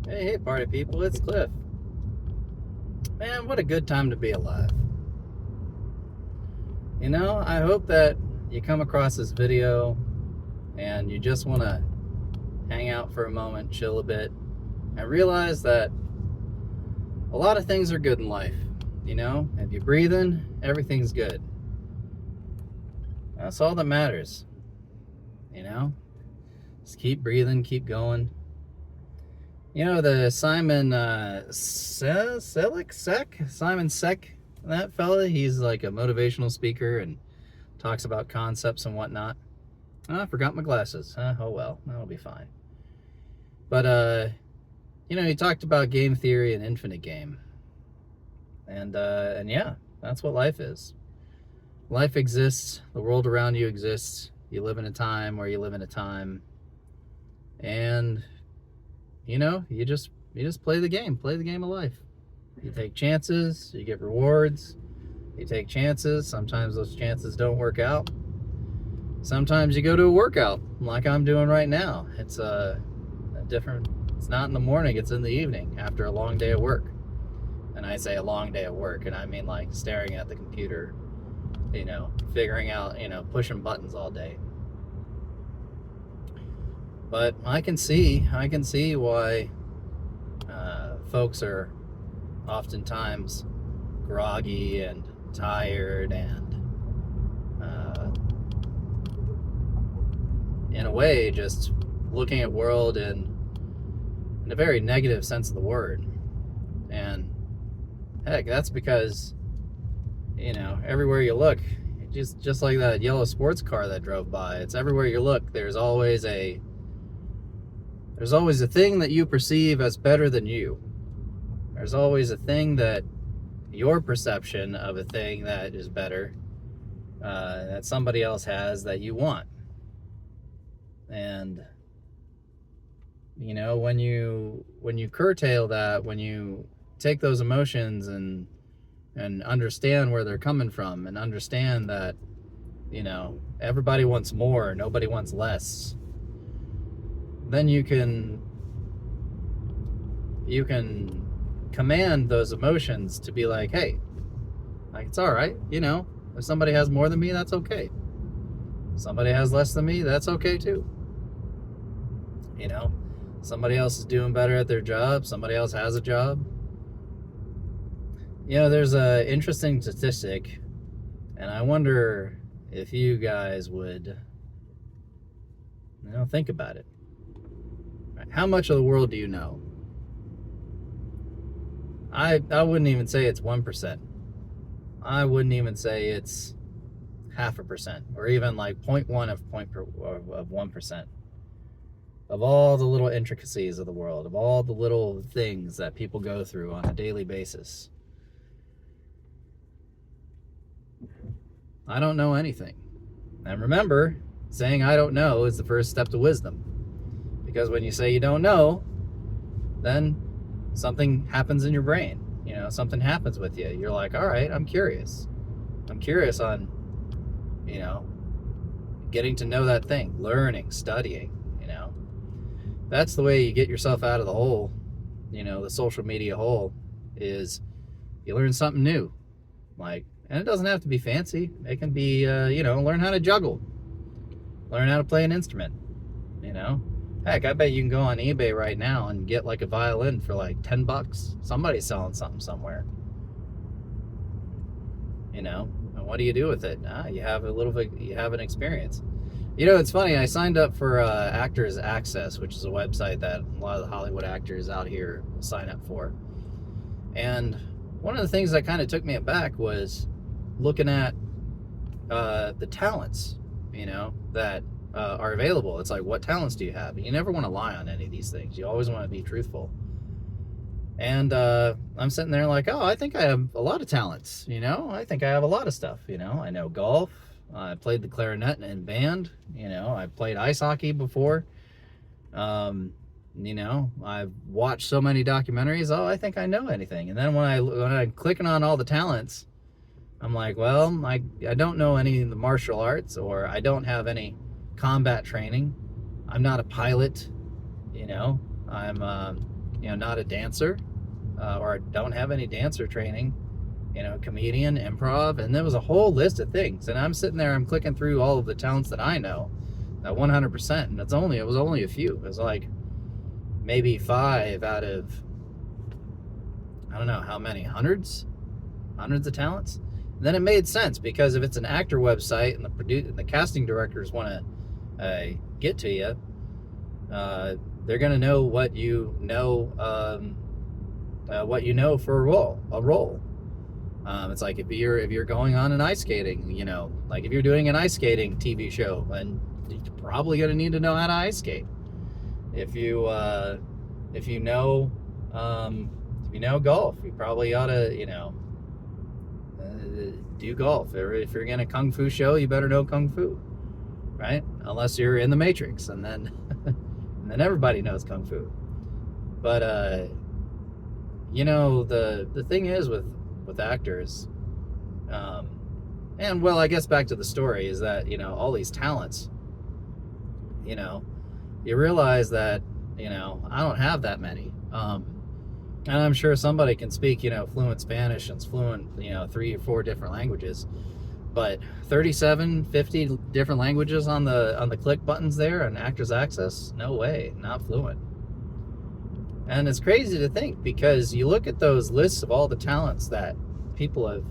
Hey, party people, it's Cliff. Man, what a good time to be alive. I hope that you come across this video and you just want to hang out for a moment, chill a bit, and realize that a lot of things are good in life. If you're breathing, everything's good. That's all that matters. Just keep breathing, keep going. The Simon Simon Sek, that fella, he's like a motivational speaker and talks about concepts and whatnot. Oh, I forgot my glasses. Oh well, that'll be fine. But he talked about game theory and infinite game, and yeah, that's what life is. Life exists. The world around you exists. You live in a time where you live in a time, and you just play the game of life. You take chances, you get rewards. You take chances. Sometimes those chances don't work out. Sometimes you go to a workout like I'm doing right now. It's a different, it's not in the morning, it's in the evening after a long day of work. And I say a long day of work, and I mean like staring at the computer, figuring out, pushing buttons all day. But I can see why folks are oftentimes groggy and tired and, in a way, just looking at world in a very negative sense of the word. And heck, that's because, everywhere you look, just like that yellow sports car that drove by, it's everywhere you look, there's always a thing that you perceive as better than you. There's always a thing that your perception of a thing that is better, that somebody else has, that you want. And when you curtail that, when you take those emotions and understand where they're coming from, and understand that everybody wants more, nobody wants less, then you can command those emotions to be like, hey, like, it's all right. If somebody has more than me, that's okay. If somebody has less than me, that's okay too. Somebody else is doing better at their job. Somebody else has a job. There's a interesting statistic, and I wonder if you guys would, think about it. How much of the world do you know? I wouldn't even say it's 1%. I wouldn't even say it's 0.5%, or even like 0.1 of 1%. Of all the little intricacies of the world, of all the little things that people go through on a daily basis, I don't know anything. And remember, saying I don't know is the first step to wisdom. Because when you say you don't know, then something happens in your brain. Something happens with you. You're like, all right, I'm curious. I'm curious on, getting to know that thing, learning, studying, That's the way you get yourself out of the hole, the social media hole, is you learn something new. And it doesn't have to be fancy. It can be, learn how to juggle, learn how to play an instrument, Heck, I bet you can go on eBay right now and get like a violin for like $10. Somebody's selling something somewhere. And what do you do with it? You have an experience. It's funny. I signed up for Actors Access, which is a website that a lot of the Hollywood actors out here sign up for. And one of the things that kind of took me aback was looking at the talents, that are available. It's like, what talents do you have? And you never want to lie on any of these things. You always want to be truthful. And I'm sitting there like, oh, I think I have a lot of talents. I think I have a lot of stuff. I know golf. I played the clarinet in band. I played ice hockey before. I've watched so many documentaries. Oh, I think I know anything. And then when I'm clicking on all the talents, I'm like, well, I don't know any of the martial arts, or I don't have any combat training. I'm not a pilot. I'm not a dancer, or don't have any dancer training, comedian, improv, and there was a whole list of things. And I'm sitting there, I'm clicking through all of the talents that I know, 100%, and it was only a few. It was like maybe 5 out of, I don't know how many, hundreds of talents. And then it made sense, because if it's an actor website and the casting directors want to get to you, they're going to know what you know for a role. It's like if you're going on an ice skating, like if you're doing an ice skating TV show, then you're probably going to need to know how to ice skate. If you know golf, you probably ought to do golf. If you're in a kung fu show, you better know kung fu, right? Unless you're in the Matrix, and then and then everybody knows kung fu. But the thing is with actors, and well, I guess back to the story, is that all these talents, you realize that I don't have that many, and I'm sure somebody can speak fluent Spanish and fluent 3 or 4 different languages, but 37, 50 different languages on the click buttons there on Actors Access, no way, not fluent. And it's crazy to think, because you look at those lists of all the talents that people have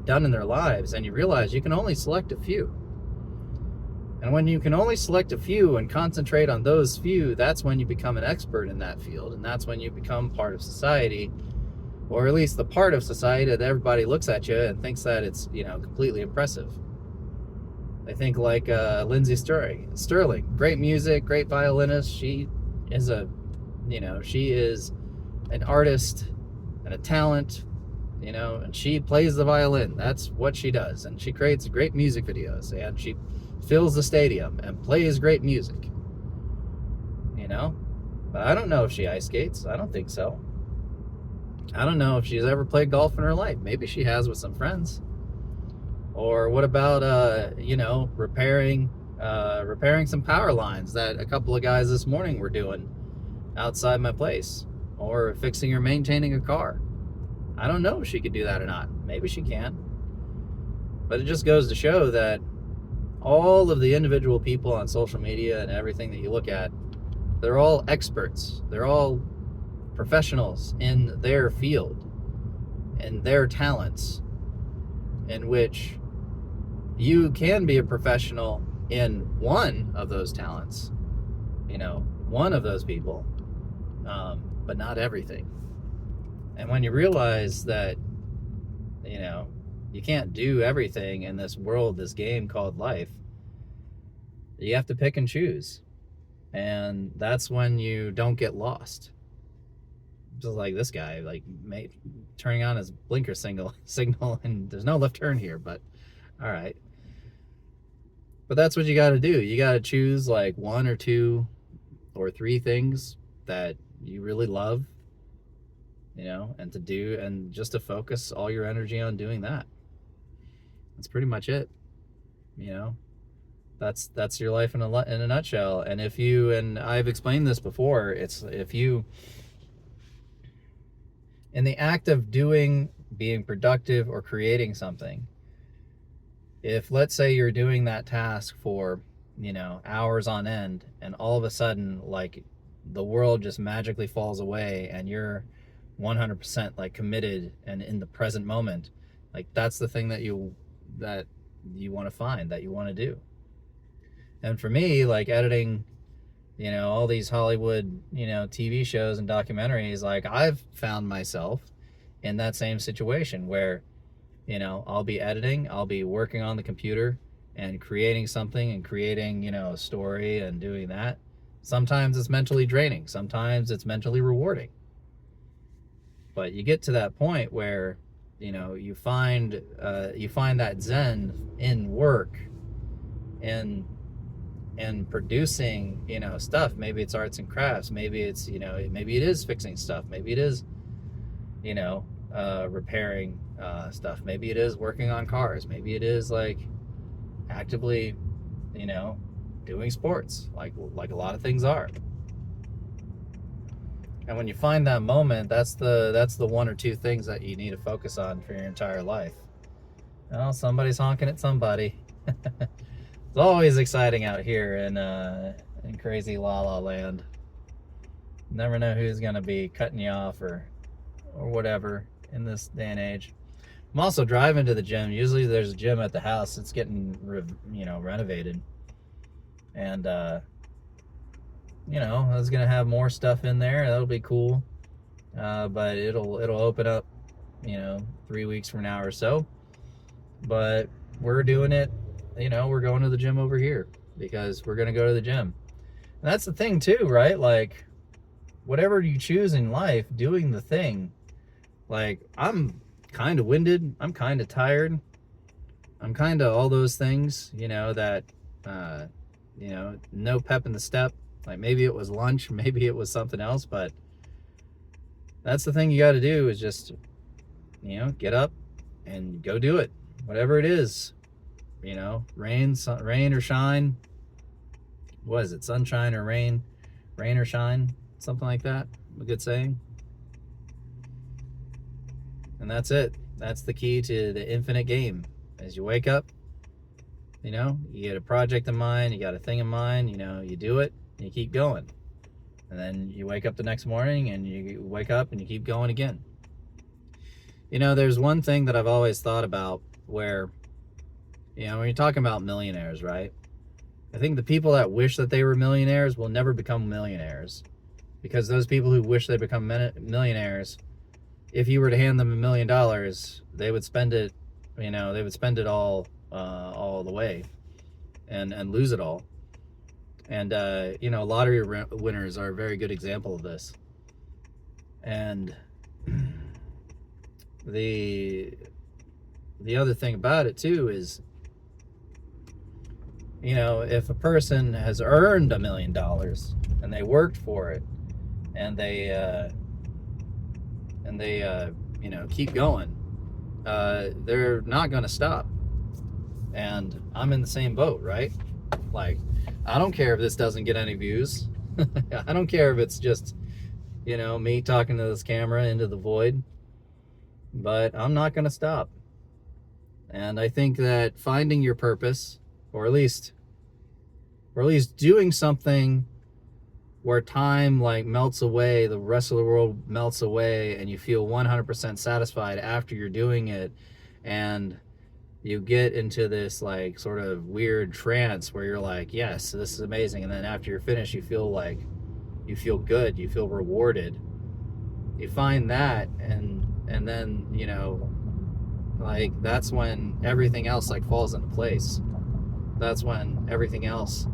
done in their lives, and you realize you can only select a few. And when you can only select a few and concentrate on those few, that's when you become an expert in that field, and that's when you become part of society, or at least the part of society that everybody looks at you and thinks that it's completely impressive. They think like Lindsay Sterling, great music, great violinist. She is she is an artist and a talent, and she plays the violin. That's what she does, and she creates great music videos, and she fills the stadium and plays great music. But I don't know if she ice skates. I don't think so. I don't know if she's ever played golf in her life. Maybe she has with some friends. Or what about repairing some power lines that a couple of guys this morning were doing outside my place, or fixing or maintaining a car. I don't know if she could do that or not. Maybe she can. But it just goes to show that all of the individual people on social media and everything that you look at, they're all experts. They're all professionals in their field and their talents, in which you can be a professional in one of those talents, one of those people, but not everything. And when you realize that, you can't do everything in this world, this game called life, you have to pick and choose. And that's when you don't get lost. Just like this guy, turning on his blinker signal, and there's no left turn here, but all right. But that's what you got to do. You got to choose like 1 or 2 or 3 things that you really love, and to do, and just to focus all your energy on doing that. That's pretty much it. That's your life in a nutshell. And if you, and I've explained this before, it's if you, in the act of being productive or creating something, if let's say you're doing that task for, hours on end, and all of a sudden, like, the world just magically falls away and you're 100% like committed and in the present moment, like that's the thing that you want to find, that you want to do. And for me, like editing, all these Hollywood, TV shows and documentaries, like I've found myself in that same situation where, I'll be editing, I'll be working on the computer and creating something and creating, a story and doing that. Sometimes it's mentally draining. Sometimes it's mentally rewarding. But you get to that point where, you find that zen in work, in producing, stuff. Maybe it's arts and crafts. Maybe it's, maybe it is fixing stuff. Maybe it is, repairing stuff. Maybe it is working on cars. Maybe it is like actively, doing sports, like a lot of things are. And when you find that moment, that's the one or two things that you need to focus on for your entire life. Well, somebody's honking at somebody. It's always exciting out here in crazy La La Land. Never know who's gonna be cutting you off or whatever in this day and age. I'm also driving to the gym. Usually there's a gym at the house. It's getting renovated, and I was gonna have more stuff in there. That'll be cool, but it'll open up 3 weeks from now or so. But we're doing it. We're going to the gym over here because we're gonna go to the gym. And that's the thing too, right? Like, whatever you choose in life, doing the thing. Like, I'm kind of winded, I'm kind of tired, I'm kind of all those things, that no pep in the step. Like, maybe it was lunch, maybe it was something else, but that's the thing you got to do, is just get up and go do it, whatever it is. Rain or shine. What is it? Sunshine or rain or shine, something like that. A good saying. And that's it. That's the key to the infinite game. As you wake up, you get a project in mind, you got a thing in mind, you do it, and you keep going. And then you wake up the next morning, and you wake up and you keep going again. There's one thing that I've always thought about where, when you're talking about millionaires, right? I think the people that wish that they were millionaires will never become millionaires. Because those people who wish they become millionaires, if you were to hand them $1 million, they would spend it, all the way, and lose it all. And lottery winners are a very good example of this. And the other thing about it too is, if a person has earned $1 million and they worked for it, and they keep going, they're not going to stop. And I'm in the same boat, right? Like, I don't care if this doesn't get any views. I don't care if it's just me talking to this camera into the void, but I'm not going to stop. And I think that finding your purpose, or at least doing something where time melts away, the rest of the world melts away, and you feel 100% satisfied after you're doing it, and you get into this sort of weird trance where you're like, yes, this is amazing, and then after you're finished, you feel good, you feel rewarded. You find that, and then that's when everything else falls into place. That's when everything else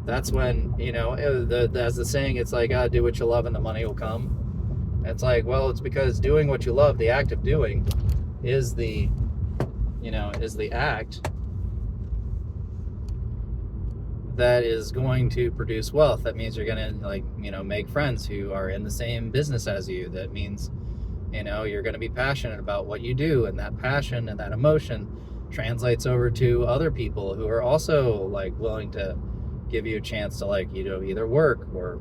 that's when as the saying, it's like, do what you love and the money will come. It's like, well, it's because doing what you love, the act of doing, is the act that is going to produce wealth. That means you're gonna make friends who are in the same business as you. That means you're gonna be passionate about what you do, and that passion and that emotion translates over to other people who are also willing to give you a chance to either work or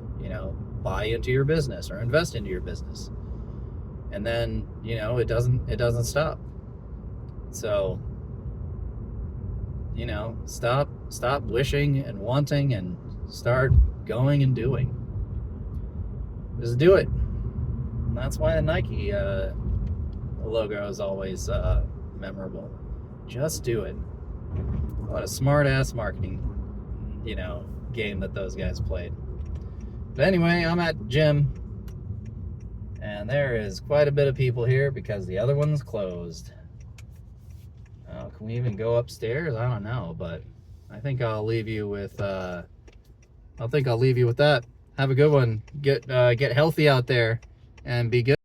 buy into your business or invest into your business. And then it doesn't stop. So stop wishing and wanting, and start going and doing. Just do it. And that's why the Nike logo is always memorable. Just do it. What a smart ass marketing game that those guys played. But anyway, I'm at the gym, and there is quite a bit of people here because the other one's closed. Can we even go upstairs? I don't know, but I think I'll leave you with that. Have a good one. Get healthy out there and be good.